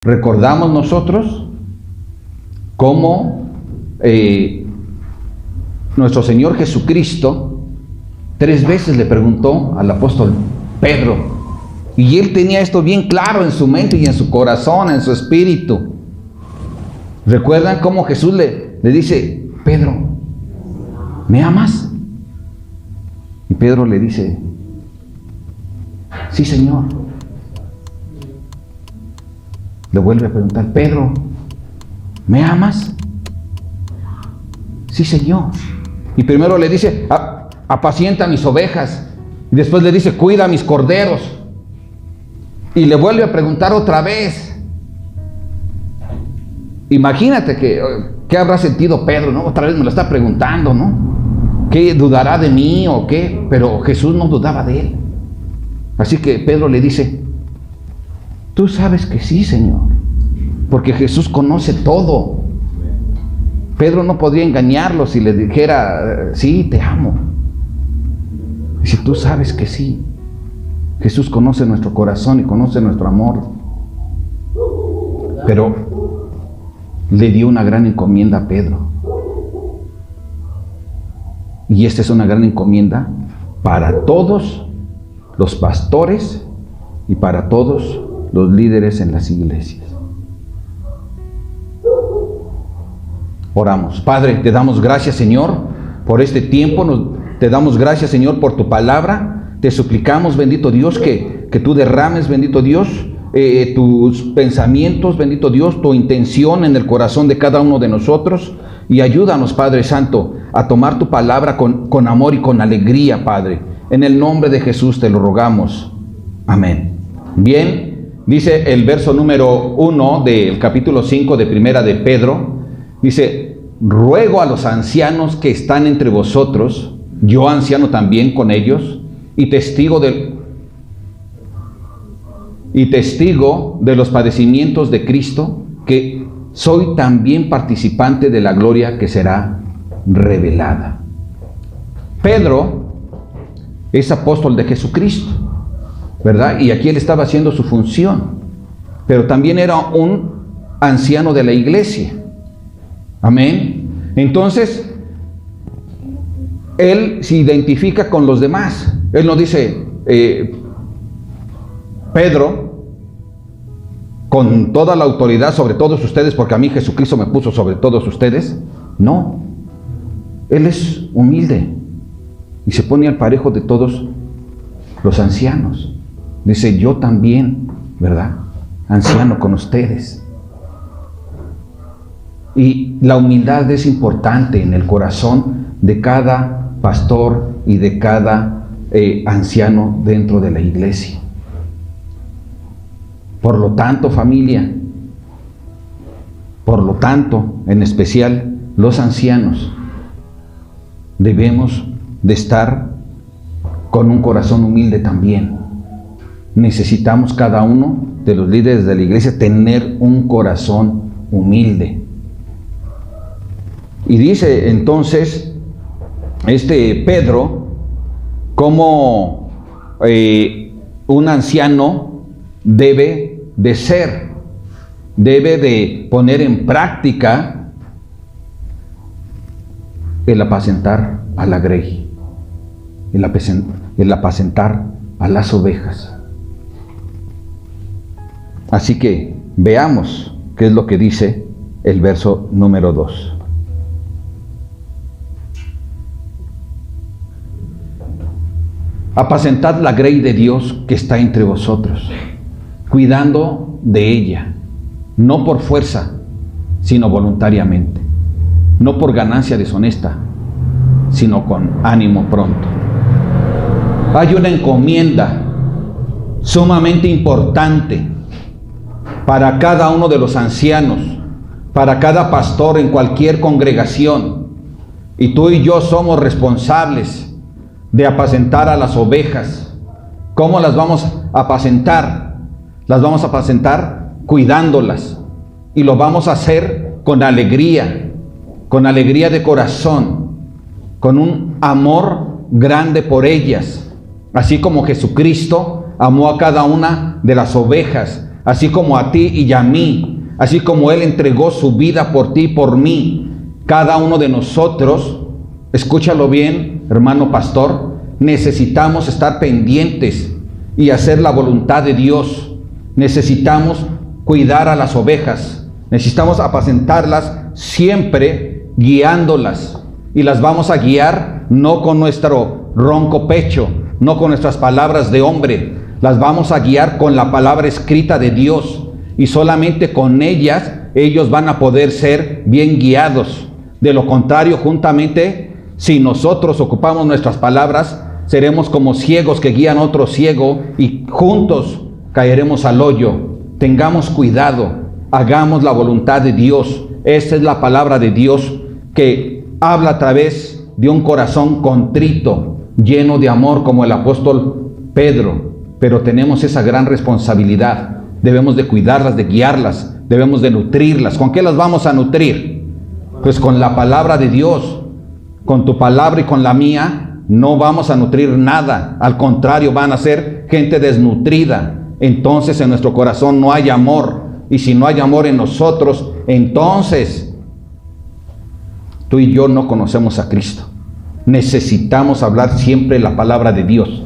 Recordamos nosotros cómo nuestro Señor Jesucristo 3 veces le preguntó al apóstol Pedro, y él tenía esto bien claro en su mente y en su corazón, en su espíritu. ¿Recuerdan cómo Jesús le dice: Pedro, ¿me amas? Y Pedro le dice: sí, Señor. Le vuelve a preguntar: Pedro, ¿me amas? Sí, Señor. Y primero le dice: apacienta mis ovejas. Y después le dice: cuida mis corderos. Y le vuelve a preguntar otra vez. Imagínate qué habrá sentido Pedro, ¿no? Otra vez me lo está preguntando, ¿no? ¿Qué dudará de mí o qué? Pero Jesús no dudaba de él. Así que Pedro le dice: tú sabes que sí, Señor, porque Jesús conoce todo. Pedro no podría engañarlo si le dijera: sí, te amo. Dice: tú sabes que sí. Jesús conoce nuestro corazón y conoce nuestro amor. Pero le dio una gran encomienda a Pedro. Y esta es una gran encomienda para todos los pastores y para todos los líderes en las iglesias. Oramos. Padre, te damos gracias, Señor, por este tiempo. Te damos gracias, Señor, por tu palabra. Te suplicamos, bendito Dios, que tú derrames, bendito Dios, tus pensamientos, bendito Dios, tu intención en el corazón de cada uno de nosotros. Y ayúdanos, Padre Santo, a tomar tu palabra con amor y con alegría, Padre. En el nombre de Jesús te lo rogamos. Amén. Bien, dice el verso número 1 del capítulo 5 de Primera de Pedro. Dice: ruego a los ancianos que están entre vosotros, yo anciano también con ellos, y testigo de los padecimientos de Cristo, que soy también participante de la gloria que será revelada. Pedro es apóstol de Jesucristo, ¿verdad? Y aquí él estaba haciendo su función, pero también era un anciano de la iglesia. Amén. Entonces, él se identifica con los demás. Él no dice: Pedro, con toda la autoridad sobre todos ustedes, porque a mí Jesucristo me puso sobre todos ustedes. No. Él es humilde y se pone al parejo de todos los ancianos. Dice: yo también, ¿verdad? Anciano con ustedes. Y la humildad es importante en el corazón de cada pastor y de cada anciano dentro de la iglesia. Por lo tanto, familia, por lo tanto, en especial los ancianos, debemos de estar con un corazón humilde también. Necesitamos cada uno de los líderes de la iglesia tener un corazón humilde. Y dice entonces Pedro, como un anciano debe de ser, debe de poner en práctica el apacentar a la grey, el apacentar a las ovejas. Así que veamos qué es lo que dice el verso número 2. Apacentad la grey de Dios que está entre vosotros, cuidando de ella, no por fuerza, sino voluntariamente, no por ganancia deshonesta, sino con ánimo pronto. Hay una encomienda sumamente importante para cada uno de los ancianos, para cada pastor en cualquier congregación, y tú y yo somos responsables de apacentar a las ovejas. ¿Cómo las vamos a apacentar? Las vamos a apacentar cuidándolas, y lo vamos a hacer con alegría de corazón, con un amor grande por ellas, así como Jesucristo amó a cada una de las ovejas así como a ti y a mí, así como Él entregó su vida por ti y por mí. Cada uno de nosotros, escúchalo bien, hermano pastor, necesitamos estar pendientes y hacer la voluntad de Dios. Necesitamos cuidar a las ovejas, necesitamos apacentarlas siempre, guiándolas, y las vamos a guiar no con nuestro ronco pecho, no con nuestras palabras de hombre, las vamos a guiar con la palabra escrita de Dios, y solamente con ellas ellos van a poder ser bien guiados. De lo contrario, juntamente, si nosotros ocupamos nuestras palabras, seremos como ciegos que guían a otro ciego y juntos caeremos al hoyo. Tengamos cuidado, hagamos la voluntad de Dios. Esta es la palabra de Dios que habla a través de un corazón contrito, lleno de amor como el apóstol Pedro. Pero tenemos esa gran responsabilidad. Debemos de cuidarlas, de guiarlas, debemos de nutrirlas. ¿Con qué las vamos a nutrir? Pues con la palabra de Dios. Con tu palabra y con la mía no vamos a nutrir nada. Al contrario, van a ser gente desnutrida. Entonces en nuestro corazón no hay amor. Y si no hay amor en nosotros, entonces tú y yo no conocemos a Cristo. Necesitamos hablar siempre la palabra de Dios.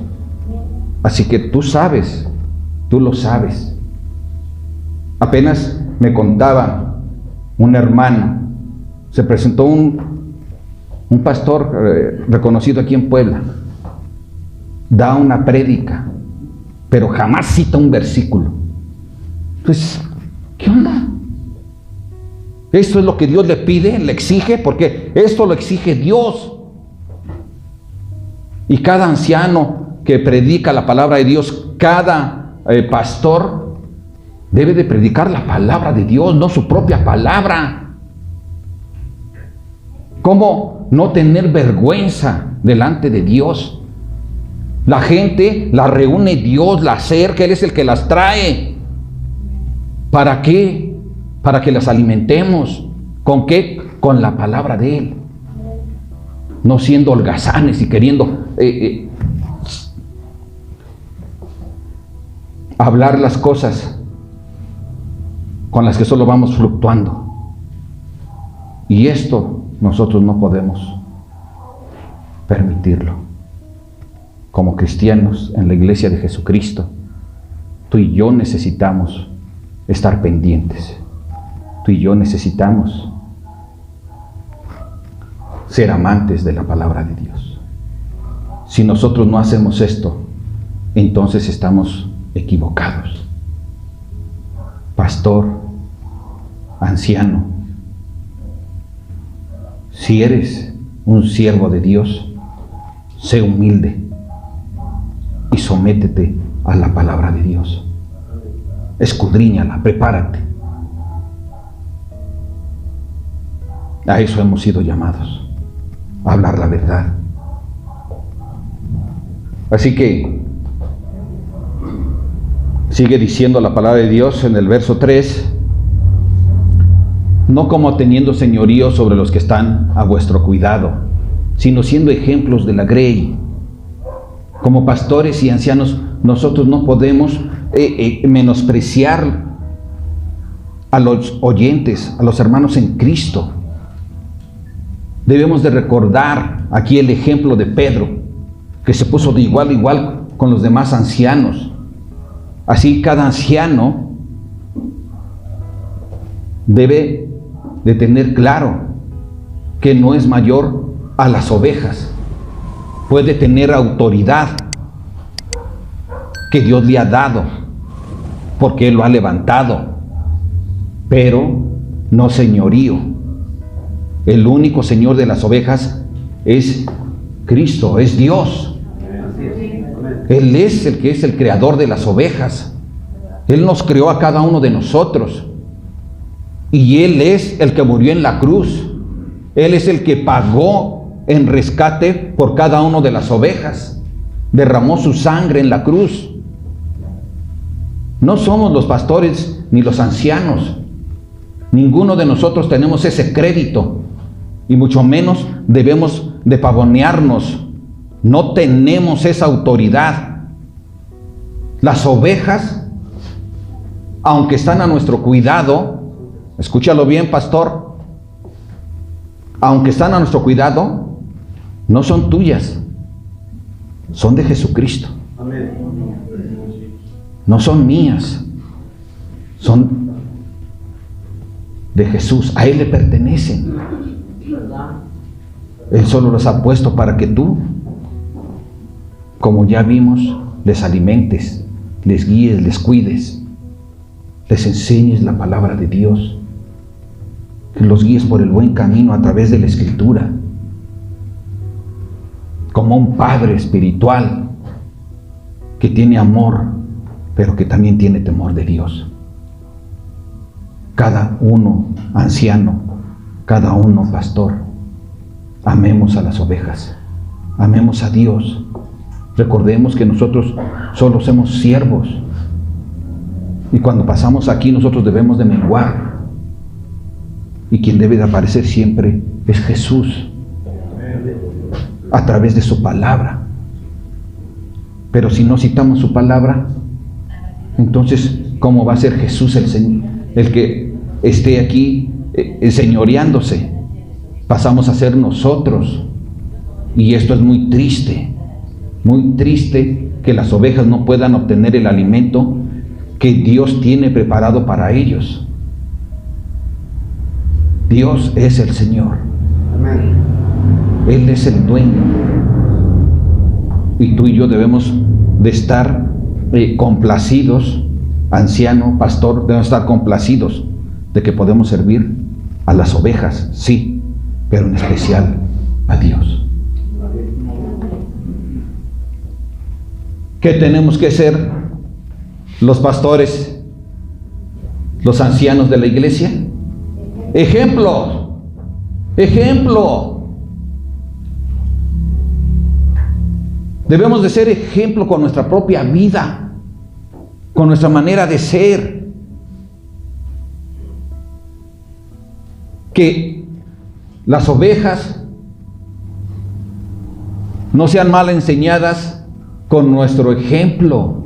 Así que tú sabes, tú lo sabes. Apenas me contaba un hermano, se presentó un pastor reconocido aquí en Puebla, da una prédica, pero jamás cita un versículo. Entonces, ¿qué onda? Esto es lo que Dios le pide, le exige, porque esto lo exige Dios. Y cada anciano que predica la palabra de Dios, cada pastor, debe de predicar la palabra de Dios, no su propia palabra. ¿Cómo no tener vergüenza delante de Dios? La gente la reúne Dios, la acerca, Él es el que las trae. ¿Para qué? Para que las alimentemos. ¿Con qué? Con la palabra de Él. No siendo holgazanes y queriendo hablar las cosas con las que solo vamos fluctuando. Y esto nosotros no podemos permitirlo. Como cristianos en la iglesia de Jesucristo, tú y yo necesitamos estar pendientes. Tú y yo necesitamos ser amantes de la palabra de Dios. Si nosotros no hacemos esto, entonces estamos equivocados. Pastor, anciano, si eres un siervo de Dios, sé humilde y sométete a la palabra de Dios. Escudriñala, prepárate. A eso hemos sido llamados, a hablar la verdad. Así que sigue diciendo la palabra de Dios en el verso 3: no como teniendo señorío sobre los que están a vuestro cuidado, sino siendo ejemplos de la grey. Como pastores y ancianos, nosotros no podemos menospreciar a los oyentes, a los hermanos en Cristo. Debemos de recordar aquí el ejemplo de Pedro, que se puso de igual a igual con los demás ancianos. Así cada anciano debe de tener claro que no es mayor a las ovejas. Puede tener autoridad que Dios le ha dado, porque Él lo ha levantado, pero no señorío. El único Señor de las ovejas es Cristo, es Dios. Él es el que es el creador de las ovejas. Él nos creó a cada uno de nosotros. Y Él es el que murió en la cruz. Él es el que pagó en rescate por cada uno de las ovejas. Derramó su sangre en la cruz. No somos los pastores ni los ancianos. Ninguno de nosotros tenemos ese crédito. Y mucho menos debemos de pavonearnos. No tenemos esa autoridad. Las ovejas aunque están a nuestro cuidado, escúchalo bien, pastor, aunque están a nuestro cuidado, no son tuyas, son de Jesucristo. No son mías, son de Jesús, a Él le pertenecen. Él solo los ha puesto para que tú, como ya vimos, les alimentes, les guíes, les cuides, les enseñes la palabra de Dios, que los guíes por el buen camino a través de la Escritura, como un padre espiritual que tiene amor, pero que también tiene temor de Dios. Cada uno anciano, cada uno pastor, amemos a las ovejas, amemos a Dios. Recordemos que nosotros solo somos siervos, y cuando pasamos aquí nosotros debemos de menguar, y quien debe de aparecer siempre es Jesús, a través de su palabra. Pero si no citamos su palabra, entonces ¿cómo va a ser Jesús el que esté aquí enseñoreándose? Pasamos a ser nosotros, y esto es muy triste que las ovejas no puedan obtener el alimento que Dios tiene preparado para ellos. Dios es el Señor. Él es el dueño. Y tú y yo debemos de estar complacidos, anciano, pastor, debemos estar complacidos de que podemos servir a las ovejas, sí, pero en especial a Dios. ¿Qué tenemos que ser los pastores, los ancianos de la iglesia? Ejemplo. Debemos de ser ejemplo con nuestra propia vida, con nuestra manera de ser. Que las ovejas no sean mal enseñadas con nuestro ejemplo,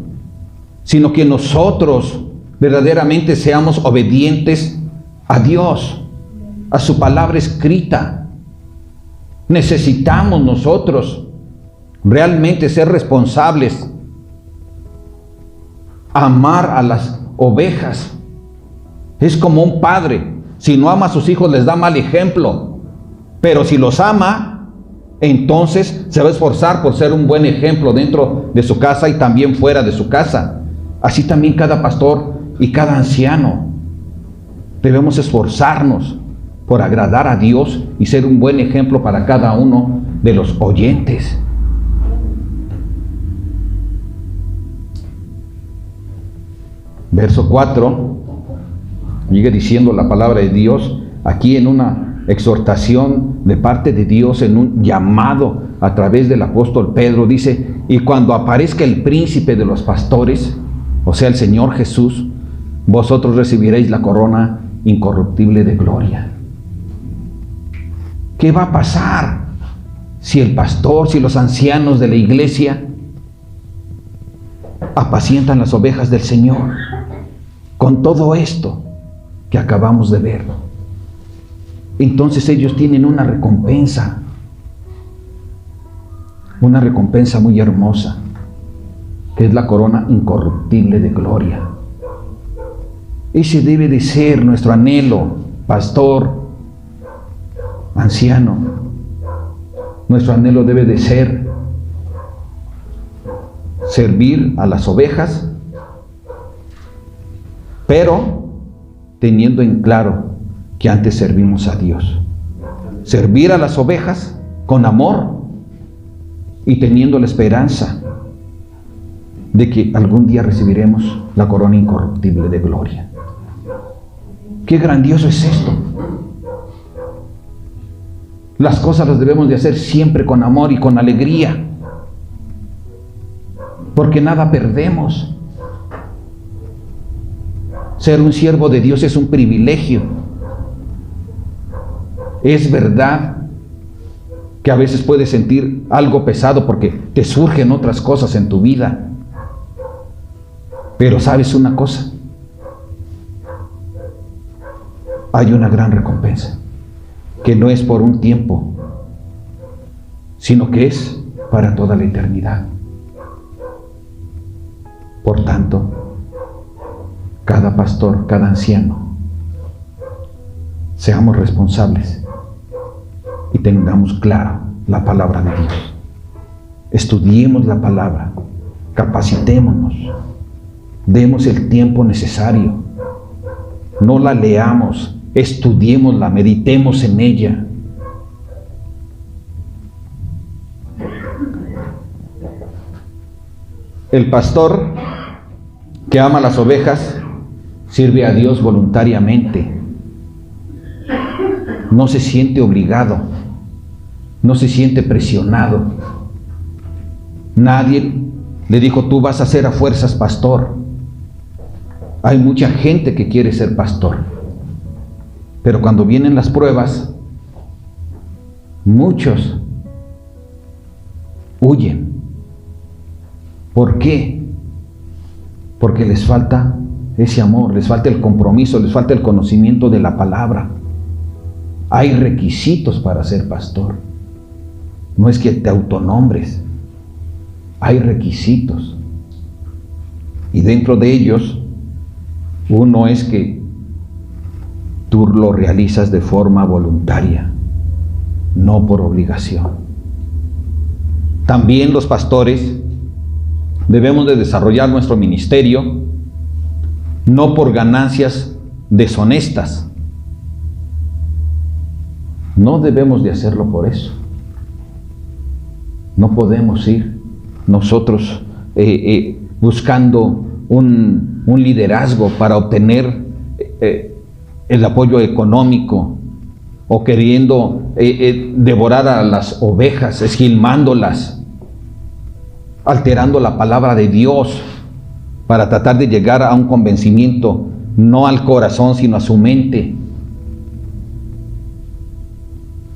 sino que nosotros verdaderamente seamos obedientes a Dios, a su palabra escrita. Necesitamos nosotros realmente ser responsables, amar a las ovejas. Es como un padre, si no ama a sus hijos les da mal ejemplo, pero si los ama, entonces se va a esforzar por ser un buen ejemplo dentro de su casa y también fuera de su casa. Así también cada pastor y cada anciano debemos esforzarnos por agradar a Dios y ser un buen ejemplo para cada uno de los oyentes. Verso 4, sigue diciendo la palabra de Dios aquí en una exhortación de parte de Dios, en un llamado a través del apóstol Pedro. Dice: y cuando aparezca el príncipe de los pastores, o sea el Señor Jesús, vosotros recibiréis la corona incorruptible de gloria. ¿Qué va a pasar si el pastor, si los ancianos de la iglesia apacientan las ovejas del Señor con todo esto que acabamos de ver? Entonces ellos tienen una recompensa muy hermosa, que es la corona incorruptible de gloria. Ese debe de ser nuestro anhelo, pastor, anciano. Nuestro anhelo debe de ser servir a las ovejas, pero teniendo en claro que antes servimos a Dios. Servir a las ovejas con amor y teniendo la esperanza de que algún día recibiremos la corona incorruptible de gloria. ¡Qué grandioso es esto! Las cosas las debemos de hacer siempre con amor y con alegría, porque nada perdemos. Ser un siervo de Dios es un privilegio. Es verdad que a veces puedes sentir algo pesado porque te surgen otras cosas en tu vida. Pero ¿sabes una cosa? hay una gran recompensa, que no es por un tiempo, sino que es para toda la eternidad. Por tanto, cada pastor, cada anciano, seamos responsables y tengamos claro la palabra de Dios. Estudiemos la palabra, capacitémonos, demos el tiempo necesario, no la leamos, estudiémosla, meditemos en ella. El pastor que ama las ovejas sirve a Dios voluntariamente. No se siente obligado, no se siente presionado. Nadie le dijo, tú vas a ser a fuerzas pastor. Hay mucha gente que quiere ser pastor, pero cuando vienen las pruebas, muchos huyen. ¿Por qué? Porque les falta ese amor, les falta el compromiso, les falta el conocimiento de la palabra. Hay requisitos para ser pastor. No es que te autonombres. Hay requisitos. Y dentro de ellos, uno es que tú lo realizas de forma voluntaria, no por obligación. También los pastores debemos de desarrollar nuestro ministerio no por ganancias deshonestas. No debemos de hacerlo por eso. No podemos ir nosotros buscando un liderazgo para obtener el apoyo económico o queriendo devorar a las ovejas, esquilmándolas, alterando la palabra de Dios para tratar de llegar a un convencimiento, no al corazón, sino a su mente,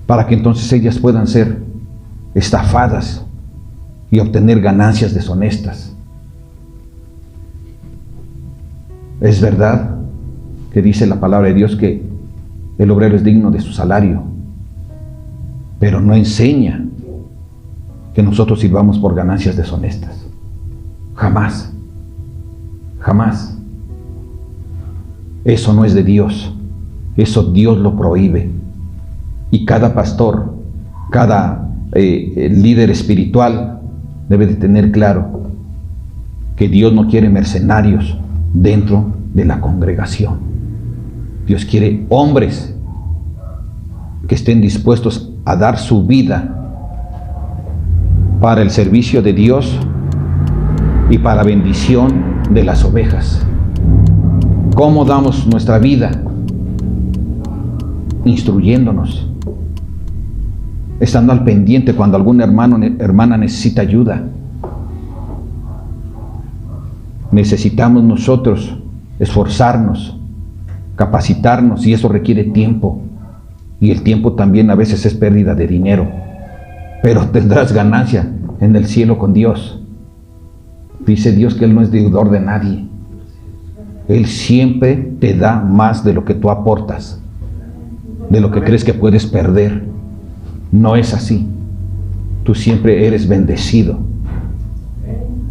para que entonces ellas puedan ser estafadas y obtener ganancias deshonestas. Es verdad que dice la palabra de Dios que el obrero es digno de su salario, pero no enseña que nosotros sirvamos por ganancias deshonestas. Jamás. Jamás. Eso no es de Dios. Eso Dios lo prohíbe. Y cada pastor, cada líder espiritual debe de tener claro que Dios no quiere mercenarios dentro de la congregación. Dios quiere hombres que estén dispuestos a dar su vida para el servicio de Dios y para bendición de las ovejas. ¿Cómo damos nuestra vida? Instruyéndonos, estando al pendiente cuando algún hermano o hermana necesita ayuda. Necesitamos nosotros esforzarnos, capacitarnos, y eso requiere tiempo. Y el tiempo también a veces es pérdida de dinero, pero tendrás ganancia en el cielo con Dios. Dice Dios que Él no es deudor de nadie. Él siempre te da más de lo que tú aportas, de lo que crees que puedes perder. No es así. Tú siempre eres bendecido.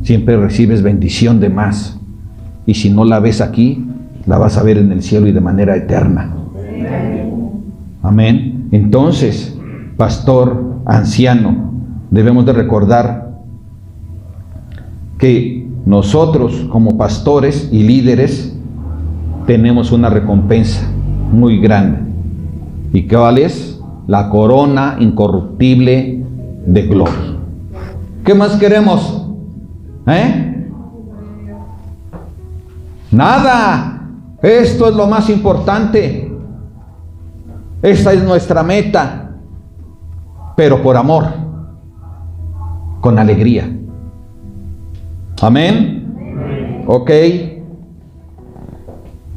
Siempre recibes bendición de más. Y si no la ves aquí, la vas a ver en el cielo y de manera eterna. Amén. Entonces, pastor, anciano, debemos de recordar que nosotros como pastores y líderes tenemos una recompensa muy grande. ¿Y cuál es? La corona incorruptible de gloria. ¿Qué más queremos? Nada. Esto es lo más importante. Esta es nuestra meta. Pero por amor, con alegría. Amén. Ok.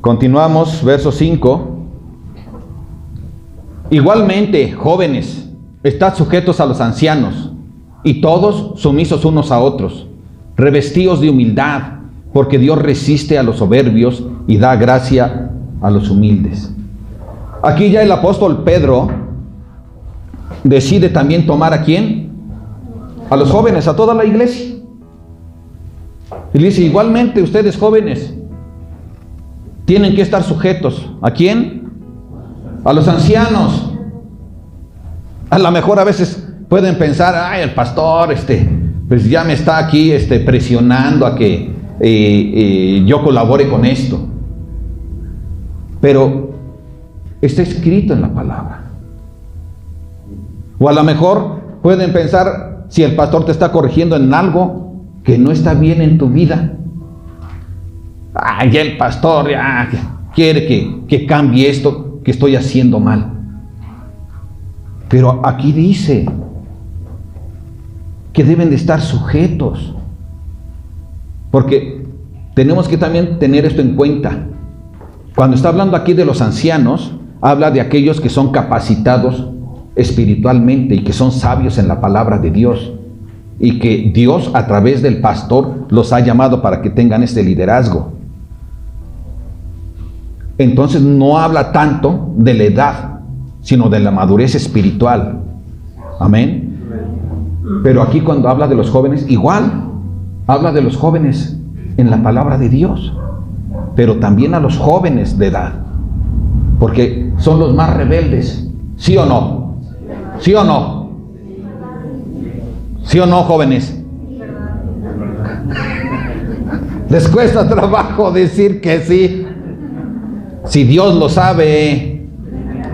Continuamos, verso 5. Igualmente, jóvenes, estad sujetos a los ancianos, y todos sumisos unos a otros, revestidos de humildad, porque Dios resiste a los soberbios y da gracia a los humildes. Aquí ya el apóstol Pedro decide también tomar ¿a quién? A los jóvenes, a toda la iglesia. Y dice, igualmente ustedes jóvenes tienen que estar sujetos. ¿A quién? A los ancianos. A lo mejor a veces pueden pensar, ay, el pastor, pues ya me está aquí presionando a que yo colabore con esto. Pero está escrito en la palabra. O a lo mejor pueden pensar, si el pastor te está corrigiendo en algo que no está bien en tu vida, ya el pastor ya quiere que cambie esto que estoy haciendo mal. Pero aquí dice que deben de estar sujetos, porque tenemos que también tener esto en cuenta. Cuando está hablando aquí de los ancianos, habla de aquellos que son capacitados espiritualmente y que son sabios en la palabra de Dios, y que Dios a través del pastor los ha llamado para que tengan este liderazgo. Entonces no habla tanto de la edad, sino de la madurez espiritual. Amén. Pero aquí cuando habla de los jóvenes, igual habla de los jóvenes en la palabra de Dios, pero también a los jóvenes de edad, porque son los más rebeldes. ¿Sí o no? ¿Sí o no? ¿Sí o no, jóvenes? Les cuesta trabajo decir que sí. Si Dios lo sabe,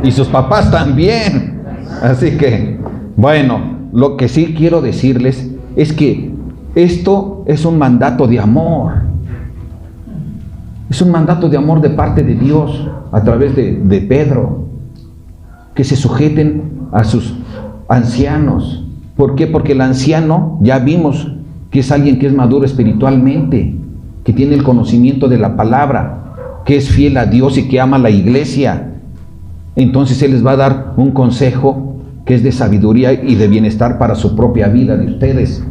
y sus papás también. Así que, bueno, lo que sí quiero decirles es que esto es un mandato de amor. Es un mandato de amor de parte de Dios a través de Pedro. Que se sujeten a sus ancianos. ¿Por qué? Porque el anciano, ya vimos que es alguien que es maduro espiritualmente, que tiene el conocimiento de la palabra, que es fiel a Dios y que ama a la iglesia. Entonces Él les va a dar un consejo que es de sabiduría y de bienestar para su propia vida de ustedes.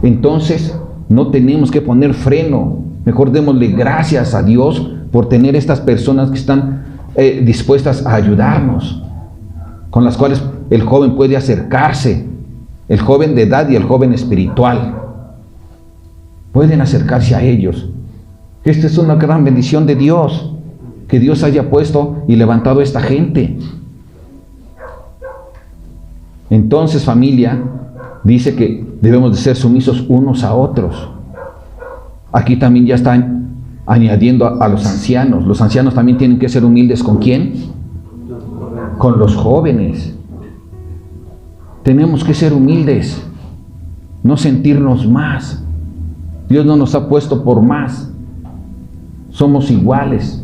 Entonces no tenemos que poner freno. Mejor démosle gracias a Dios por tener estas personas que están dispuestas a ayudarnos, con las cuales el joven puede acercarse, el joven de edad y el joven espiritual. Pueden acercarse a ellos. Esta es una gran bendición de Dios, que Dios haya puesto y levantado a esta gente. Entonces, familia, dice que debemos de ser sumisos unos a otros. Aquí también ya están añadiendo a los ancianos. Los ancianos también tienen que ser humildes. ¿Con quién? Con los jóvenes. Tenemos que ser humildes, no sentirnos más. Dios no nos ha puesto por más. Somos iguales.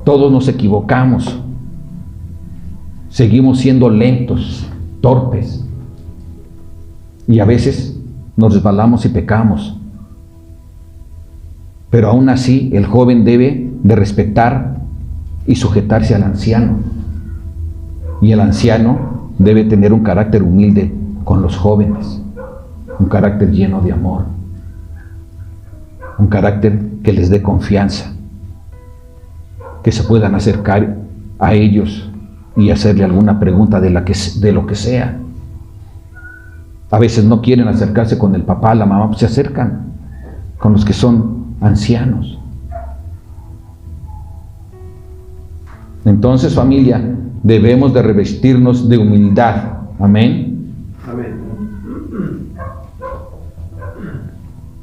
Todos nos equivocamos. Seguimos siendo lentos, torpes. Y a veces nos resbalamos y pecamos. Pero aún así, el joven debe de respetar y sujetarse al anciano. Y el anciano debe tener un carácter humilde con los jóvenes. Un carácter lleno de amor. Un carácter que les dé confianza. Que se puedan acercar a ellos y hacerle alguna pregunta de lo que sea. A veces no quieren acercarse con el papá, la mamá, pues se acercan con los que son ancianos. Entonces, familia, debemos de revestirnos de humildad. Amén. Amén.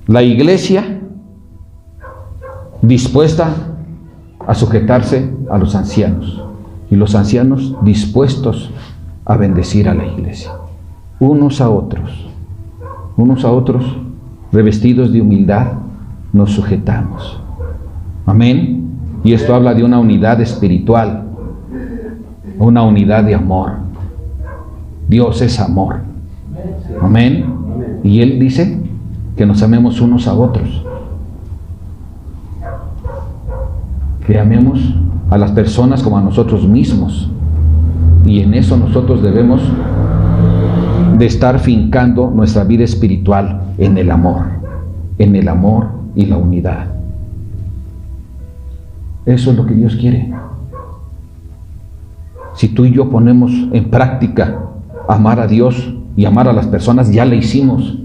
La iglesia dispuesta a sujetarse a los ancianos y los ancianos dispuestos a bendecir a la iglesia. Unos a otros, revestidos de humildad, nos sujetamos. Amén. Y esto habla de una unidad espiritual, una unidad de amor. Dios es amor. Amén. Y Él dice que nos amemos unos a otros. Que amemos a las personas como a nosotros mismos. Y en eso nosotros debemos de estar fincando nuestra vida espiritual en el amor y la unidad. Eso es lo que Dios quiere. Si tú y yo ponemos en práctica amar a Dios y amar a las personas, ya la hicimos.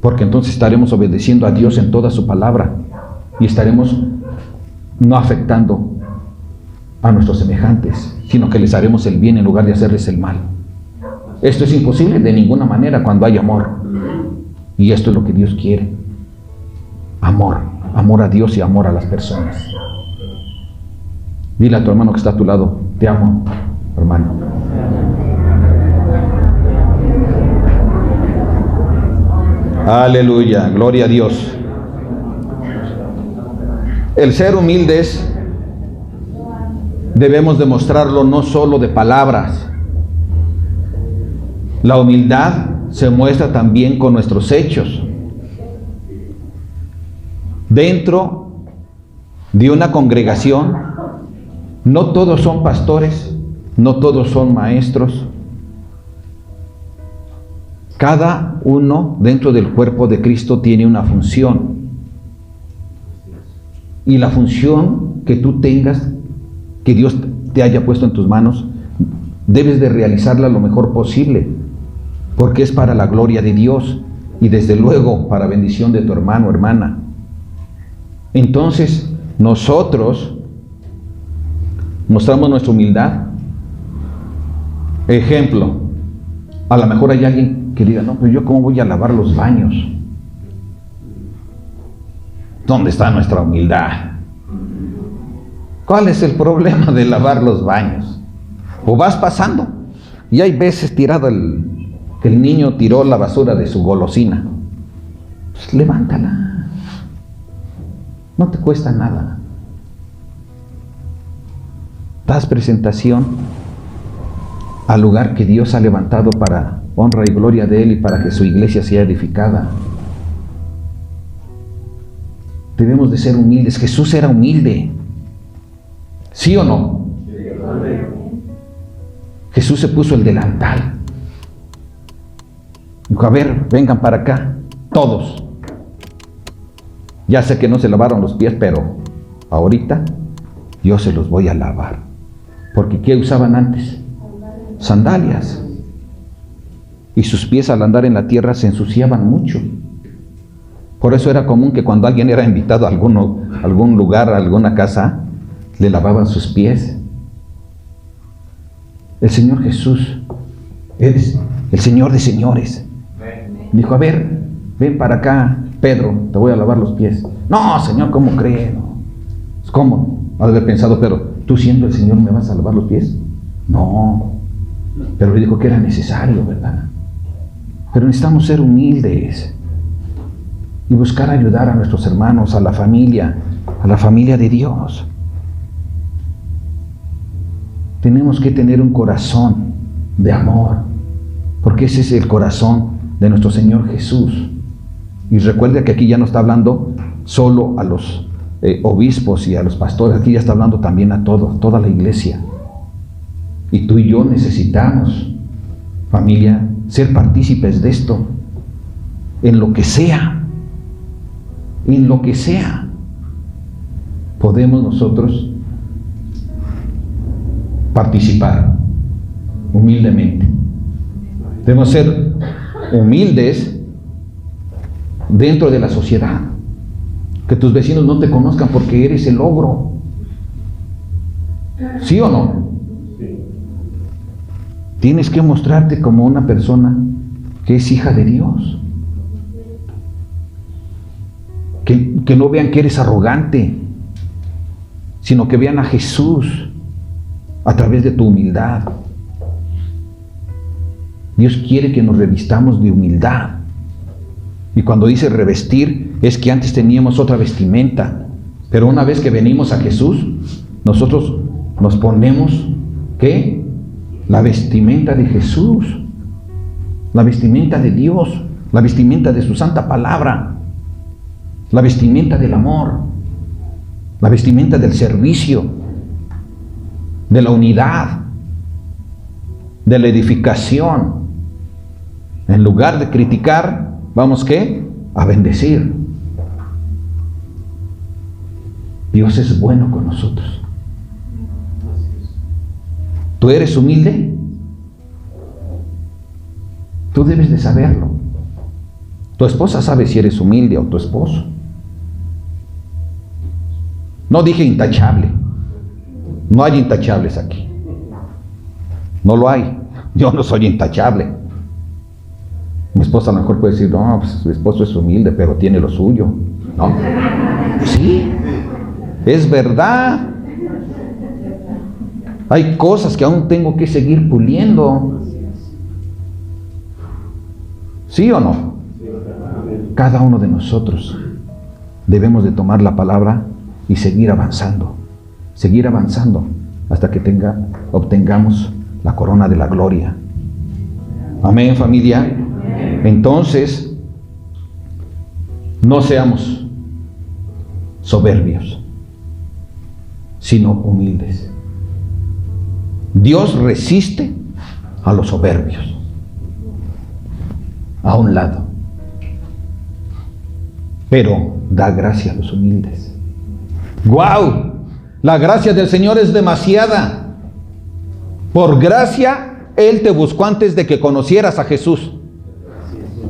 Porque entonces estaremos obedeciendo a Dios en toda su palabra y estaremos no afectando a nuestros semejantes, sino que les haremos el bien en lugar de hacerles el mal. Esto es imposible de ninguna manera cuando hay amor. Y esto es lo que Dios quiere. Amor. Amor a Dios y amor a las personas. Dile a tu hermano que está a tu lado: te amo, hermano. Aleluya, gloria a Dios. El ser humildes debemos demostrarlo no solo de palabras. La humildad se muestra también con nuestros hechos. Dentro de una congregación, no todos son pastores, no todos son maestros. Cada uno dentro del cuerpo de Cristo tiene una función. Y la función que tú tengas, que Dios te haya puesto en tus manos, debes de realizarla lo mejor posible, porque es para la gloria de Dios y desde luego para bendición de tu hermano o hermana. Entonces, nosotros mostramos nuestra humildad. Ejemplo, a lo mejor hay alguien que diga: no, pues yo cómo voy a lavar los baños. ¿Dónde está nuestra humildad? ¿Cuál es el problema de lavar los baños? O vas pasando y hay veces tirado que el niño tiró la basura de su golosina. Pues levántala. No te cuesta nada. Das presentación al lugar que Dios ha levantado para honra y gloria de Él y para que su iglesia sea edificada. Debemos de ser humildes. Jesús era humilde. ¿Sí o no? Jesús se puso el delantal. Dijo: a ver, vengan para acá, todos. Ya sé que no se lavaron los pies, pero ahorita yo se los voy a lavar. Porque ¿qué usaban antes? Sandalias. Y sus pies al andar en la tierra se ensuciaban mucho. Por eso era común que cuando alguien era invitado a algún lugar, a alguna casa, le lavaban sus pies. El Señor Jesús es el Señor de señores. Dijo: a ver, ven para acá, Pedro, te voy a lavar los pies. No, Señor, ¿cómo cree? No. ¿Cómo? Ha de haber pensado: pero tú siendo el Señor, ¿me vas a lavar los pies? No. Pero le dijo que era necesario, ¿verdad? Pero necesitamos ser humildes y buscar ayudar a nuestros hermanos, a la familia de Dios. Tenemos que tener un corazón de amor, porque ese es el corazón de nuestro Señor Jesús. Y recuerda que aquí ya no está hablando solo a los obispos y a los pastores, aquí ya está hablando también a toda la iglesia. Y tú y yo necesitamos, familia, ser partícipes de esto, en lo que sea, podemos nosotros participar humildemente. Debemos ser humildes dentro de la sociedad. Que tus vecinos no te conozcan porque eres el ogro. ¿Sí o no? Tienes que mostrarte como una persona que es hija de Dios. Que no vean que eres arrogante, sino que vean a Jesús a través de tu humildad. Dios quiere que nos revistamos de humildad. Y cuando dice revestir, es que antes teníamos otra vestimenta, pero una vez que venimos a Jesús, nosotros nos ponemos, ¿qué? La vestimenta de Jesús, la vestimenta de Dios, la vestimenta de su santa palabra, la vestimenta del amor, la vestimenta del servicio, de la unidad, de la edificación. En lugar de criticar, vamos, ¿qué? A bendecir. Dios es bueno con nosotros. ¿Tú eres humilde? Tú debes de saberlo. Tu esposa sabe si eres humilde o tu esposo. No dije intachable. No hay intachables aquí. No lo hay. Yo no soy intachable. Mi esposa a lo mejor puede decir, no, pues su esposo es humilde, pero tiene lo suyo. No. Sí, es verdad. Hay cosas que aún tengo que seguir puliendo. ¿Sí o no? Cada uno de nosotros debemos de tomar la palabra y seguir avanzando hasta que obtengamos la corona de la gloria. Amén, familia. Entonces, no seamos soberbios, sino humildes. Dios resiste a los soberbios. A un lado. Pero da gracia a los humildes. ¡Guau! La gracia del Señor es demasiada. Por gracia, Él te buscó antes de que conocieras a Jesús.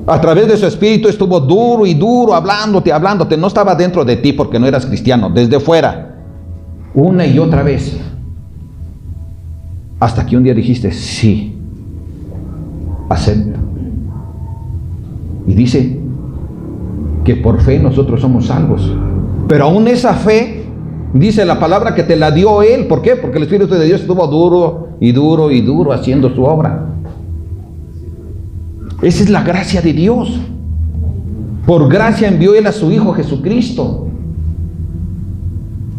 A través de su Espíritu estuvo duro y duro, hablándote. No estaba dentro de ti porque no eras cristiano, desde fuera. Una y otra vez. Hasta que un día dijiste, sí, acepto. Y dice que por fe nosotros somos salvos. Pero aún esa fe, dice la palabra que te la dio Él. ¿Por qué? Porque el Espíritu de Dios estuvo duro y duro y duro haciendo su obra. Esa es la gracia de Dios. Por gracia envió Él a su Hijo Jesucristo.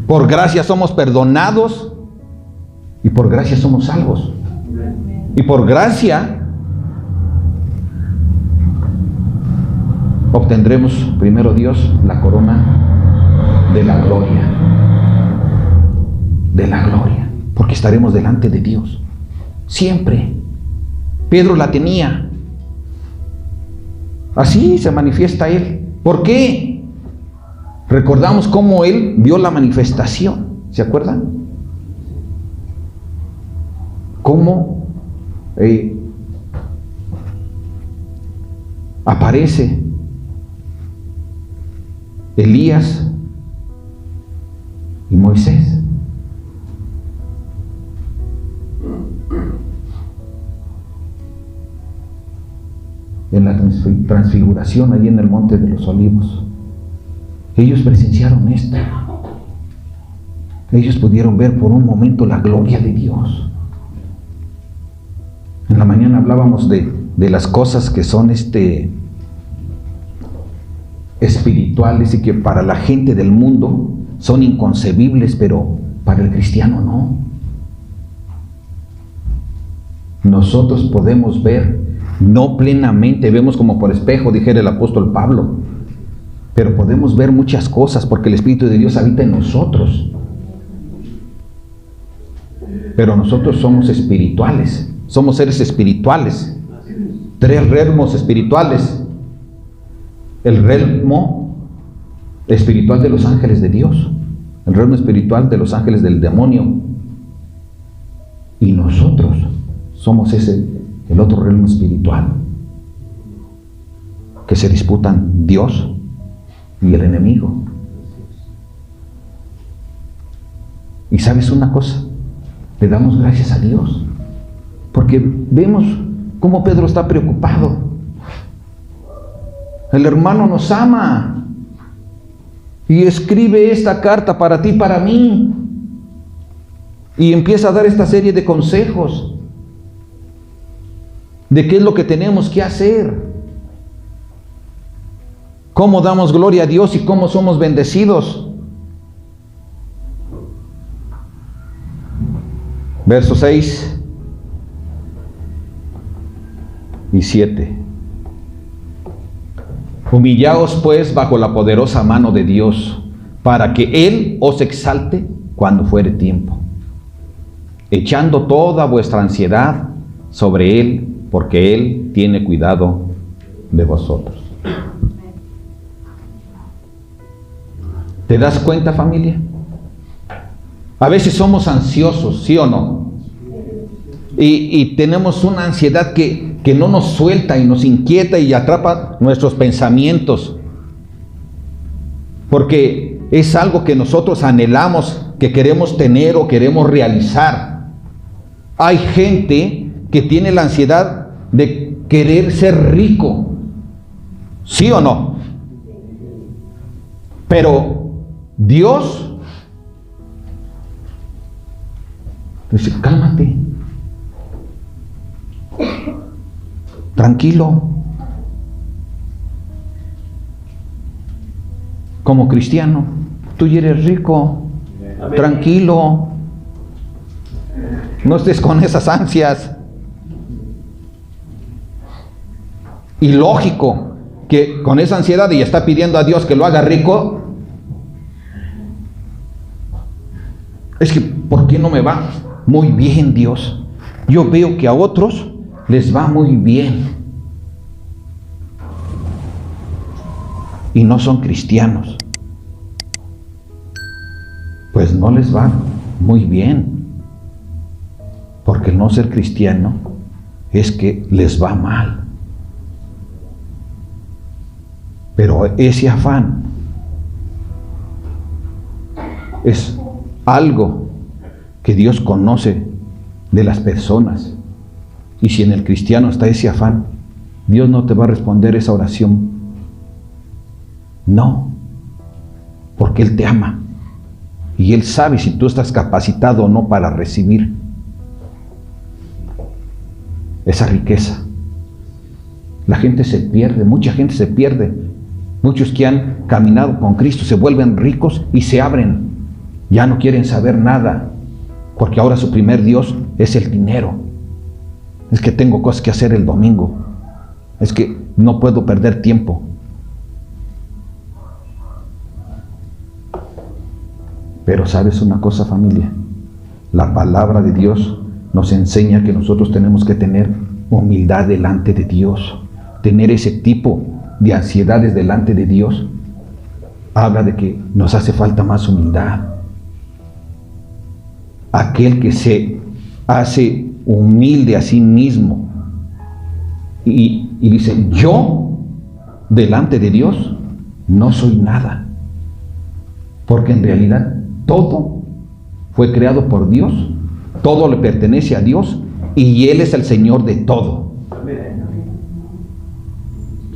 Por gracia somos perdonados y por gracia somos salvos. Y por gracia obtendremos, primero Dios, la corona de la gloria. De la gloria. Porque estaremos delante de Dios. Siempre. Pedro la tenía. Así se manifiesta Él. ¿Por qué? Recordamos cómo Él vio la manifestación. ¿Se acuerdan? Cómo aparece Elías y Moisés. En la transfiguración allí en el Monte de los Olivos. Ellos presenciaron esto. Ellos pudieron ver por un momento la gloria de Dios. En la mañana hablábamos de las cosas que son espirituales y que para la gente del mundo son inconcebibles, pero para el cristiano no. Nosotros podemos ver, no plenamente, vemos como por espejo, dijera el apóstol Pablo, pero podemos ver muchas cosas porque el Espíritu de Dios habita en nosotros. Pero nosotros somos espirituales. Somos seres espirituales. 3 realmos espirituales. El realmo espiritual de los ángeles de Dios. El realmo espiritual de los ángeles del demonio. Y nosotros somos el otro realmo espiritual. Que se disputan Dios y el enemigo. Y ¿sabes una cosa? Le damos gracias a Dios. Porque vemos cómo Pedro está preocupado. El hermano nos ama. Y escribe esta carta para ti, para mí. Y empieza a dar esta serie de consejos. De qué es lo que tenemos que hacer. Cómo damos gloria a Dios y cómo somos bendecidos. Versos 6 y 7. Humillaos pues bajo la poderosa mano de Dios, para que Él os exalte cuando fuere tiempo, echando toda vuestra ansiedad sobre Él, porque Él tiene cuidado de vosotros. ¿Te das cuenta, familia? A veces somos ansiosos, ¿sí o no? Y tenemos una ansiedad que no nos suelta y nos inquieta y atrapa nuestros pensamientos. Porque es algo que nosotros anhelamos, que queremos tener o queremos realizar. Hay gente que tiene la ansiedad de querer ser rico. ¿Sí o no? Pero Dios dice, cálmate. Tranquilo. Como cristiano, tú ya eres rico. Amén. Tranquilo. No estés con esas ansias. Y lógico que con esa ansiedad y está pidiendo a Dios que lo haga rico. Es que, ¿por qué no me va muy bien, Dios? Yo veo que a otros les va muy bien. Y no son cristianos. Pues no les va muy bien. Porque el no ser cristiano es que les va mal. Pero ese afán es algo que Dios conoce de las personas. Y si en el cristiano está ese afán, Dios no te va a responder esa oración. No, porque Él te ama. Y Él sabe si tú estás capacitado o no para recibir esa riqueza. La gente se pierde, mucha gente se pierde. Muchos que han caminado con Cristo se vuelven ricos y se abren. Ya no quieren saber nada, porque ahora su primer Dios es el dinero. Es que tengo cosas que hacer el domingo. Es que no puedo perder tiempo. Pero ¿sabes una cosa, familia? La palabra de Dios nos enseña que nosotros tenemos que tener humildad delante de Dios. Tener ese tipo de ansiedades delante de Dios habla de que nos hace falta más humildad. Aquel que se hace humilde a sí mismo y dice, yo delante de Dios no soy nada, porque en realidad todo fue creado por Dios, todo le pertenece a Dios y Él es el Señor de todo.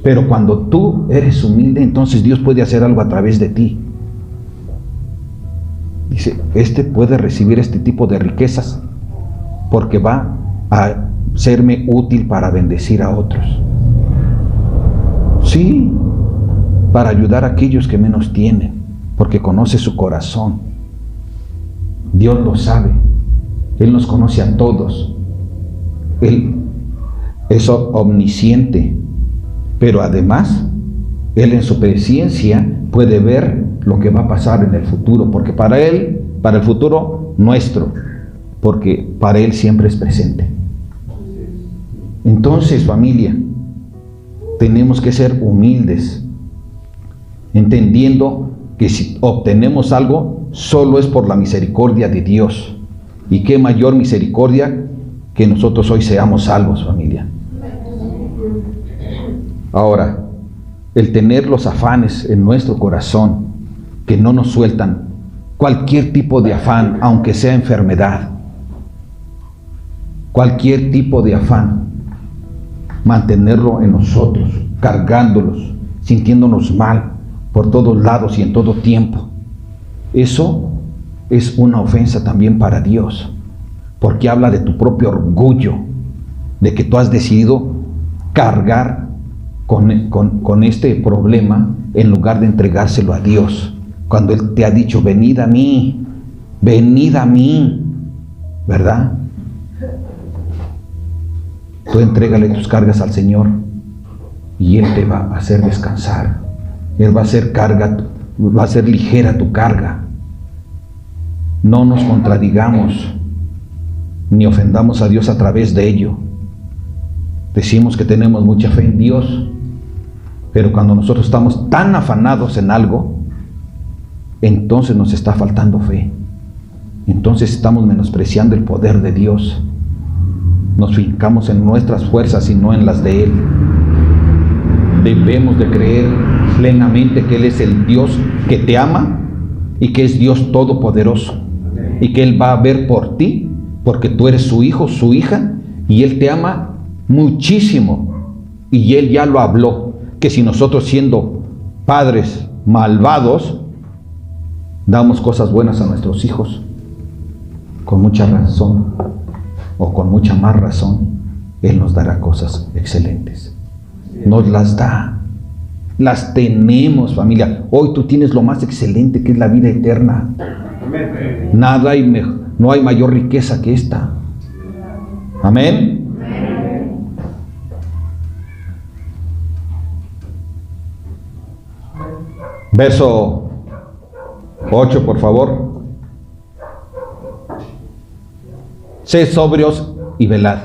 Pero cuando tú eres humilde, entonces Dios puede hacer algo a través de ti. Dice, este puede recibir este tipo de riquezas porque va a serme útil para bendecir a otros. Sí, para ayudar a aquellos que menos tienen, porque conoce su corazón. Dios lo sabe. Él nos conoce a todos. Él es omnisciente, pero además, Él en su presciencia puede ver lo que va a pasar en el futuro, porque para Él, para el futuro nuestro, porque para Él siempre es presente. Entonces, familia, tenemos que ser humildes, entendiendo que si obtenemos algo, solo es por la misericordia de Dios. Y qué mayor misericordia que nosotros hoy seamos salvos, familia. Ahora, el tener los afanes en nuestro corazón que no nos sueltan, cualquier tipo de afán, aunque sea enfermedad, cualquier tipo de afán, mantenerlo en nosotros, cargándolos, sintiéndonos mal por todos lados y en todo tiempo. Eso es una ofensa también para Dios, porque habla de tu propio orgullo, de que tú has decidido cargar con este problema en lugar de entregárselo a Dios, cuando Él te ha dicho, venid a mí, ¿verdad? Tú entrégale tus cargas al Señor y Él te va a hacer descansar. Él va a hacer ligera tu carga. No nos contradigamos ni ofendamos a Dios a través de ello. Decimos que tenemos mucha fe en Dios, pero cuando nosotros estamos tan afanados en algo, entonces nos está faltando fe. Entonces estamos menospreciando el poder de Dios. nos fincamos en nuestras fuerzas y no en las de Él. Debemos de creer plenamente que Él es el Dios que te ama y que es Dios todopoderoso, y que Él va a ver por ti, porque tú eres su hijo, su hija, y Él te ama muchísimo. Y Él ya lo habló, que si nosotros, siendo padres malvados, damos cosas buenas a nuestros hijos, con mucha razón, o con mucha más razón, Él nos dará cosas excelentes. Nos las da. Las tenemos, familia. Hoy tú tienes lo más excelente, que es la vida eterna. Nada hay mejor, no hay mayor riqueza que esta. Amén. Verso 8, por favor. Sed sobrios y velad,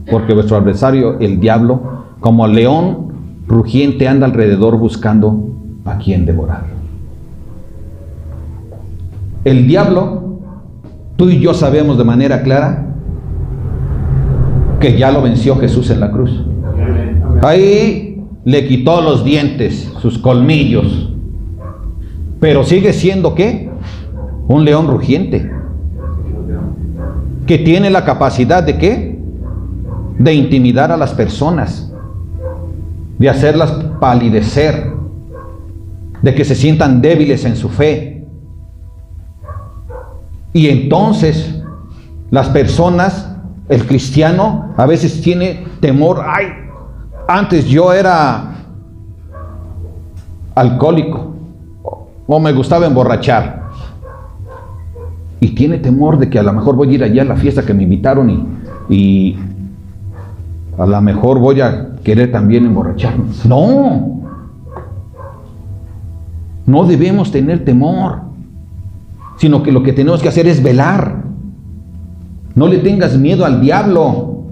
porque vuestro adversario, el diablo, como león rugiente, anda alrededor buscando a quien devorar. El diablo, tú y yo sabemos de manera clara que ya lo venció Jesús en la cruz. Ahí le quitó los dientes, sus colmillos, pero sigue siendo, ¿qué? Un león rugiente, que tiene la capacidad de, ¿qué? De intimidar a las personas, de hacerlas palidecer, de que se sientan débiles en su fe. Y entonces las personas, el cristiano, a veces tiene temor. Ay, antes yo era alcohólico o me gustaba emborrachar, y tiene temor de que a lo mejor voy a ir allá a la fiesta que me invitaron y a lo mejor voy a querer también emborracharme. No, no debemos tener temor, sino que lo que tenemos que hacer es velar. No le tengas miedo al diablo.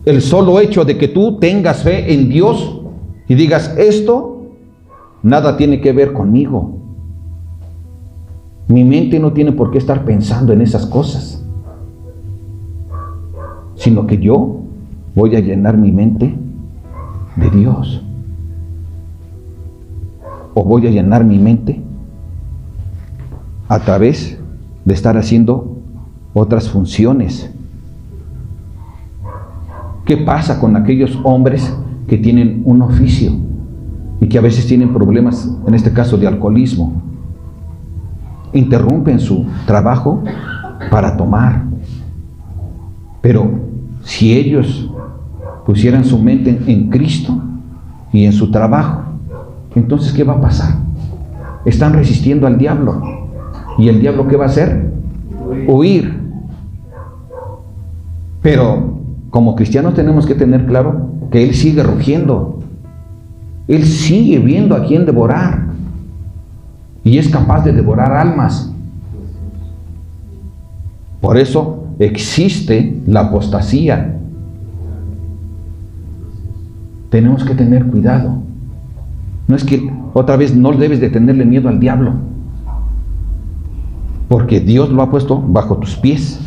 El solo hecho de que tú tengas fe en Dios y digas, esto nada tiene que ver conmigo. Mi mente no tiene por qué estar pensando en esas cosas, sino que yo voy a llenar mi mente de Dios. O voy a llenar mi mente a través de estar haciendo otras funciones. ¿Qué pasa con aquellos hombres que tienen un oficio y que a veces tienen problemas, en este caso de alcoholismo? Interrumpen su trabajo para tomar. Pero si ellos pusieran su mente en Cristo y en su trabajo, entonces ¿qué va a pasar? Están resistiendo al diablo. ¿Y el diablo qué va a hacer? Huir. Pero como cristianos tenemos que tener claro que Él sigue rugiendo. Él sigue viendo a quién devorar. Y es capaz de devorar almas. Por eso existe la apostasía. Tenemos que tener cuidado. No es que, otra vez, no debes de tenerle miedo al diablo, porque Dios lo ha puesto bajo tus pies.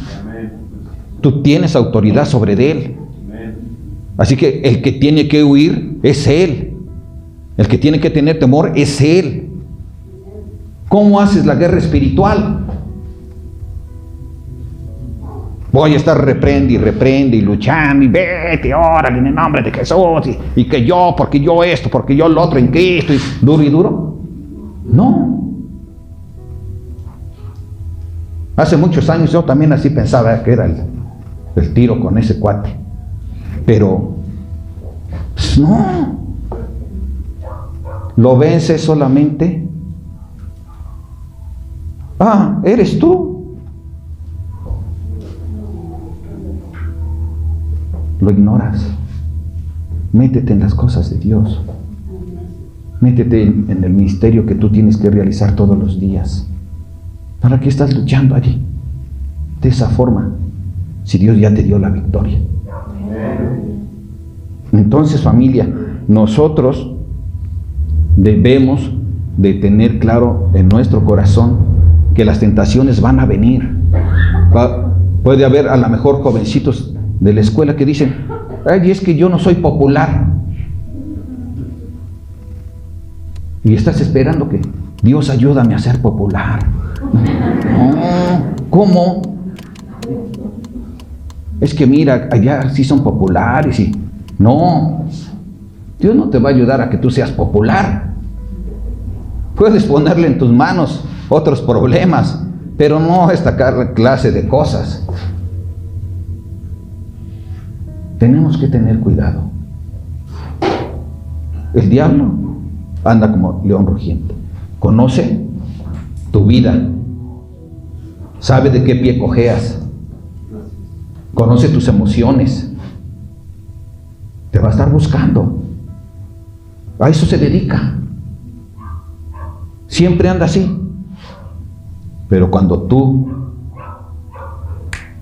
Tú tienes autoridad sobre él. Así que el que tiene que huir es Él. El que tiene que tener temor es Él. ¿Cómo haces la guerra espiritual? Voy a estar reprende y luchando y vete, órale, en el nombre de Jesús, y que yo, porque yo esto, porque yo lo otro en Cristo, y duro. No. Hace muchos años yo también así pensaba que era el tiro con ese cuate. Pero, pues no. Lo vence solamente. ¿Eres tú? Lo ignoras. Métete en las cosas de Dios. Métete en el ministerio que tú tienes que realizar todos los días. ¿Para qué estás luchando allí? De esa forma, si Dios ya te dio la victoria. Entonces, familia, nosotros debemos de tener claro en nuestro corazón que las tentaciones van a venir. Puede haber a lo mejor jovencitos de la escuela que dicen, ay, es que yo no soy popular. Y estás esperando que Dios ayúdame a ser popular. No, ¿cómo? Es que mira, allá sí son populares y... No, Dios no te va a ayudar a que tú seas popular. Puedes ponerle en tus manos otros problemas, pero no esta clase de cosas. Tenemos que tener cuidado. El diablo anda como león rugiente. Conoce tu vida. Sabe de qué pie cojeas. Conoce tus emociones. Te va a estar buscando. A eso se dedica. Siempre anda así. Pero cuando tú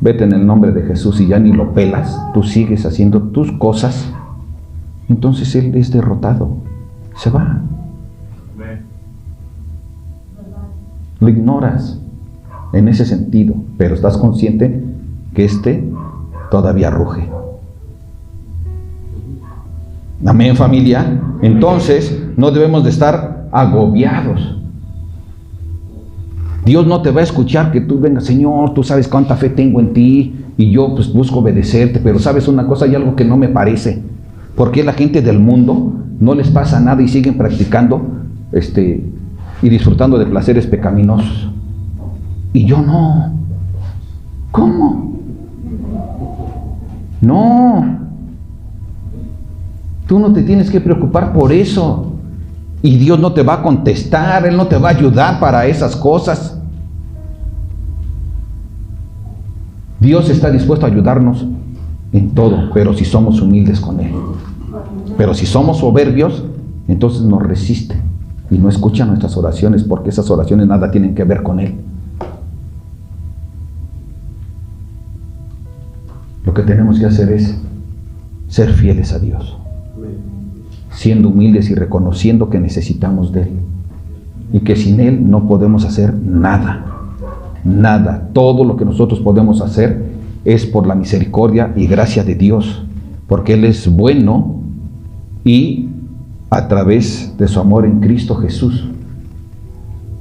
vete en el nombre de Jesús y ya ni lo pelas, tú sigues haciendo tus cosas, entonces él es derrotado. Se va. Lo ignoras en ese sentido, pero estás consciente que todavía ruge. Amén, familia. Entonces no debemos de estar agobiados. Dios no te va a escuchar que tú vengas, Señor, tú sabes cuánta fe tengo en ti y yo pues busco obedecerte, pero sabes una cosa, hay algo que no me parece. ¿Por qué la gente del mundo no les pasa nada y siguen practicando y disfrutando de placeres pecaminosos? Y yo no. ¿Cómo? No. Tú no te tienes que preocupar por eso. Y Dios no te va a contestar, Él no te va a ayudar para esas cosas. Dios está dispuesto a ayudarnos en todo, pero si somos humildes con Él. Pero si somos soberbios, entonces nos resiste y no escucha nuestras oraciones, porque esas oraciones nada tienen que ver con Él. Lo que tenemos que hacer es ser fieles a Dios, siendo humildes y reconociendo que necesitamos de Él y que sin Él no podemos hacer nada. Nada. Todo lo que nosotros podemos hacer es por la misericordia y gracia de Dios, porque Él es bueno y a través de su amor en Cristo Jesús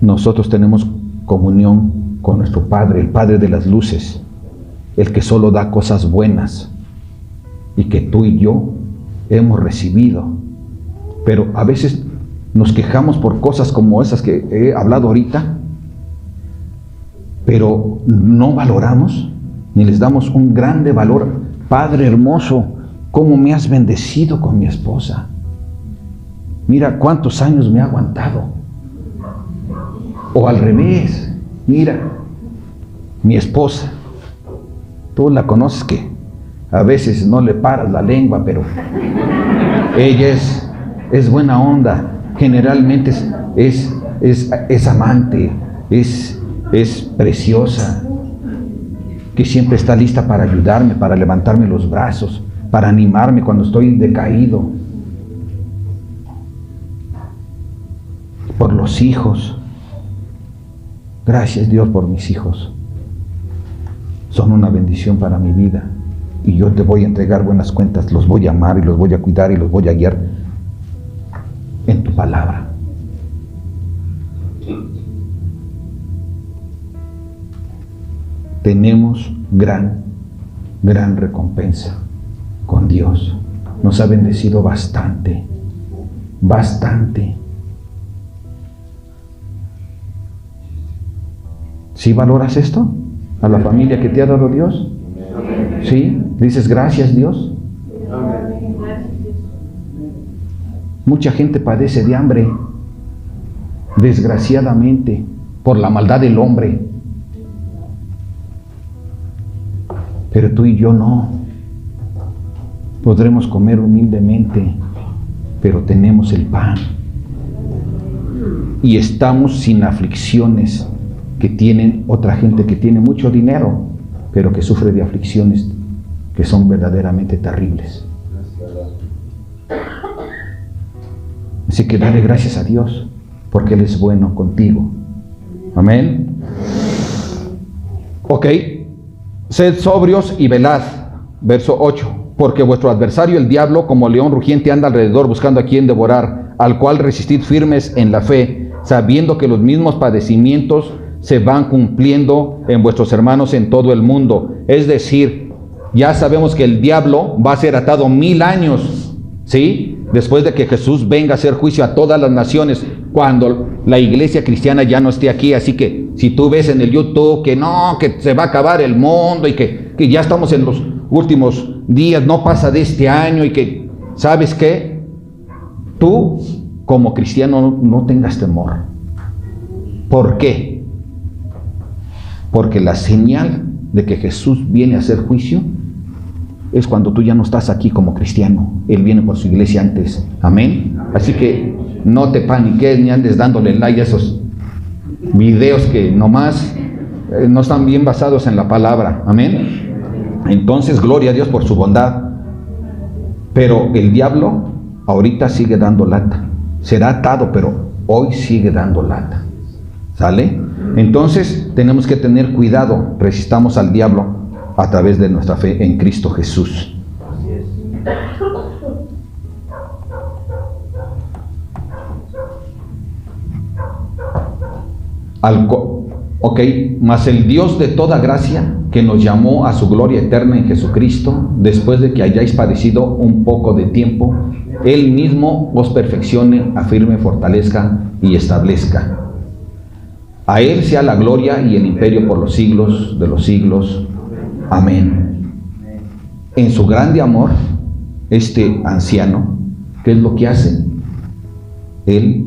nosotros tenemos comunión con nuestro Padre, el Padre de las luces, el que solo da cosas buenas y que tú y yo hemos recibido. Pero a veces nos quejamos por cosas como esas que he hablado ahorita, pero no valoramos ni les damos un grande valor. Padre hermoso, ¿cómo me has bendecido con mi esposa? Mira cuántos años me ha aguantado. O al revés, mira, mi esposa, tú la conoces que a veces no le paras la lengua, pero ella es buena onda, generalmente es amante, es preciosa, que siempre está lista para ayudarme, para levantarme los brazos, para animarme cuando estoy decaído. Por los hijos. Gracias Dios por mis hijos. Son una bendición para mi vida. Y yo te voy a entregar buenas cuentas. Los voy a amar y los voy a cuidar y los voy a guiar en tu palabra. Tenemos gran recompensa con Dios. Nos ha bendecido bastante. ¿Sí valoras esto? ¿A la familia que te ha dado Dios? ¿Sí? ¿Dices gracias Dios? Mucha gente padece de hambre, desgraciadamente, por la maldad del hombre. Pero tú y yo no. Podremos comer humildemente, pero tenemos el pan. Y estamos sin aflicciones que tienen otra gente que tiene mucho dinero, pero que sufre de aflicciones que son verdaderamente terribles. Así que dale gracias a Dios, porque Él es bueno contigo. Amén. Ok. Sed sobrios y velad, verso 8. Porque vuestro adversario, el diablo, como león rugiente, anda alrededor buscando a quien devorar, al cual resistid firmes en la fe, sabiendo que los mismos padecimientos se van cumpliendo en vuestros hermanos en todo el mundo. Es decir, ya sabemos que el diablo va a ser atado 1000 años, ¿sí? Después de que Jesús venga a hacer juicio a todas las naciones, cuando la iglesia cristiana ya no esté aquí. Así que si tú ves en el YouTube que no, que se va a acabar el mundo y que ya estamos en los últimos días, no pasa de este año, y que, ¿sabes qué? Tú como cristiano no tengas temor. ¿Por qué? Porque la señal de que Jesús viene a hacer juicio es cuando tú ya no estás aquí como cristiano. Él viene por su iglesia antes. Amén. Así que no te paniques ni andes dándole like a esos videos que nomás no están bien basados en la palabra. Amén. Entonces, gloria a Dios por su bondad. Pero el diablo ahorita sigue dando lata. Será atado, pero hoy sigue dando lata. ¿Sale? Entonces tenemos que tener cuidado. Resistamos al diablo a través de nuestra fe en Cristo Jesús. Mas el Dios de toda gracia, que nos llamó a su gloria eterna en Jesucristo, después de que hayáis padecido un poco de tiempo, Él mismo os perfeccione, afirme, fortalezca y establezca. A Él sea la gloria y el imperio por los siglos de los siglos. Amén. En su grande amor, este anciano, ¿qué es lo que hace? Él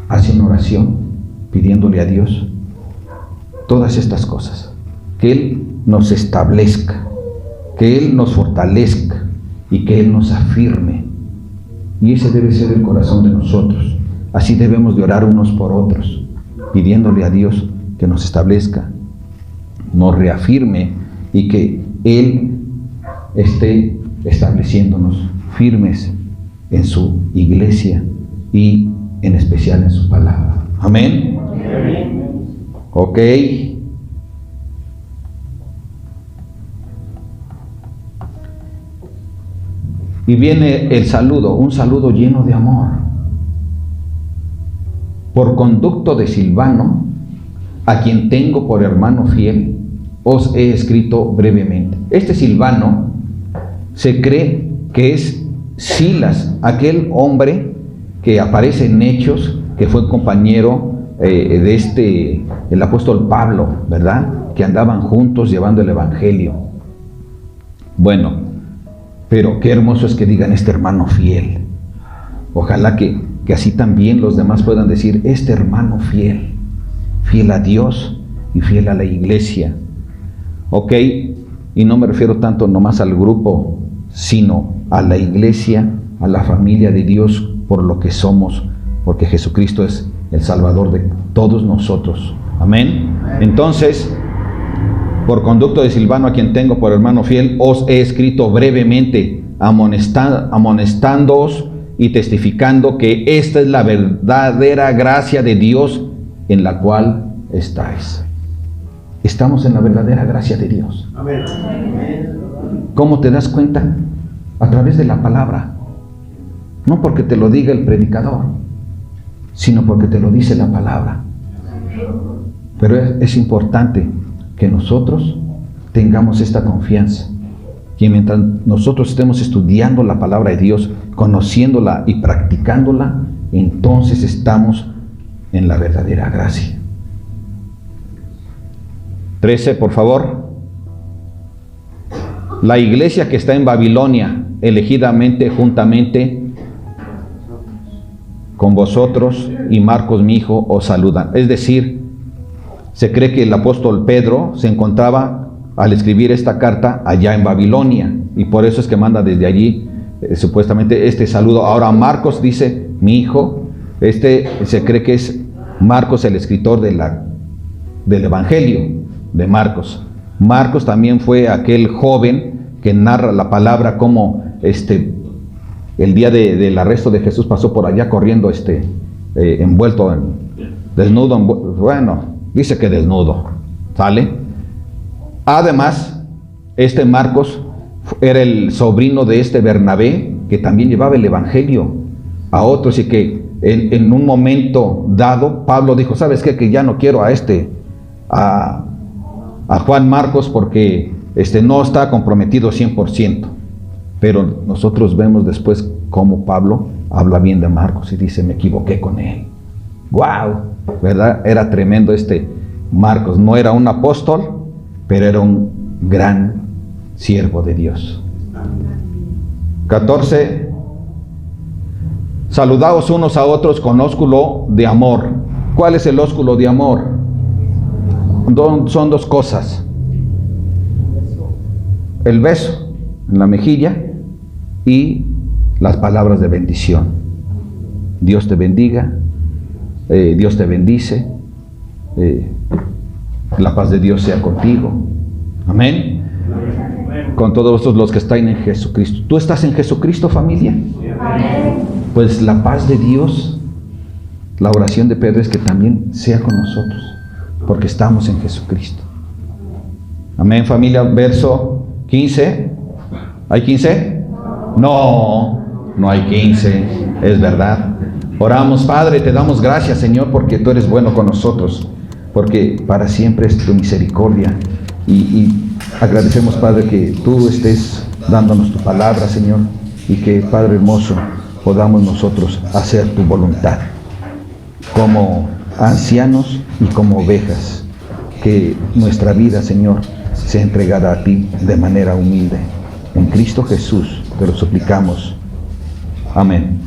hace una oración pidiéndole a Dios todas estas cosas, que Él nos establezca, que Él nos fortalezca y que Él nos afirme. Y ese debe ser el corazón de nosotros. Así debemos de orar unos por otros, pidiéndole a Dios que nos establezca, nos reafirme y que Él esté estableciéndonos firmes en su iglesia y en especial en su palabra. Amén. Ok. Y viene el saludo, un saludo lleno de amor. Por conducto de Silvano, a quien tengo por hermano fiel, os he escrito brevemente. Este Silvano se cree que es Silas, aquel hombre que aparece en Hechos, que fue compañero de el apóstol Pablo, ¿verdad? Que andaban juntos llevando el evangelio. Bueno, pero qué hermoso es que digan este hermano fiel. Ojalá que así también los demás puedan decir, este hermano fiel, fiel a Dios y fiel a la iglesia. Ok, y no me refiero tanto nomás al grupo, sino a la iglesia, a la familia de Dios por lo que somos, porque Jesucristo es el Salvador de todos nosotros. Amén. Entonces, por conducto de Silvano, a quien tengo por hermano fiel, os he escrito brevemente, amonestándoos y testificando que esta es la verdadera gracia de Dios en la cual estáis. Estamos en la verdadera gracia de Dios. Amén. ¿Cómo te das cuenta? A través de la palabra. No porque te lo diga el predicador, sino porque te lo dice la palabra. Pero es importante que nosotros tengamos esta confianza. Que mientras nosotros estemos estudiando la palabra de Dios, conociéndola y practicándola, entonces estamos en la verdadera gracia. 13, por favor. La iglesia que está en Babilonia, elegidamente, juntamente con vosotros y Marcos mi hijo os saludan. Es decir, se cree que el apóstol Pedro se encontraba al escribir esta carta allá en Babilonia, y por eso es que manda desde allí supuestamente este saludo. Ahora Marcos dice mi hijo, se cree que es Marcos el escritor del Evangelio de Marcos. Marcos también fue aquel joven que narra la palabra como el día del arresto de Jesús pasó por allá corriendo envuelto desnudo, bueno, dice que desnudo, ¿sale? Además, Este Marcos era el sobrino de este Bernabé, que también llevaba el evangelio a otros, y que en un momento dado Pablo dijo: ¿sabes qué? Que ya no quiero a Juan Marcos, porque no está comprometido 100%. Pero nosotros vemos después cómo Pablo habla bien de Marcos y dice: me equivoqué con él. ¡Wow! ¿Verdad? Era tremendo Marcos. No era un apóstol, pero era un gran siervo de Dios. 14. Saludaos unos a otros con ósculo de amor. ¿Cuál es el ósculo de amor? Son dos cosas: el beso en la mejilla y las palabras de bendición. Dios te bendiga, Dios te bendice, la paz de Dios sea contigo. Amén. Con todos los que están en Jesucristo. ¿Tú estás en Jesucristo, familia? Pues la paz de Dios, la oración de Pedro es que también sea con nosotros, porque estamos en Jesucristo. Amén, familia. Verso 15. ¿Hay 15? No hay 15. Es verdad. Oramos: Padre, te damos gracias, Señor, porque tú eres bueno con nosotros, porque para siempre es tu misericordia. Y agradecemos, Padre, que tú estés dándonos tu palabra, Señor, y que, Padre hermoso, podamos nosotros hacer tu voluntad como ancianos y como ovejas. Que nuestra vida, Señor, sea entregada a ti de manera humilde. En Cristo Jesús te lo suplicamos. Amén.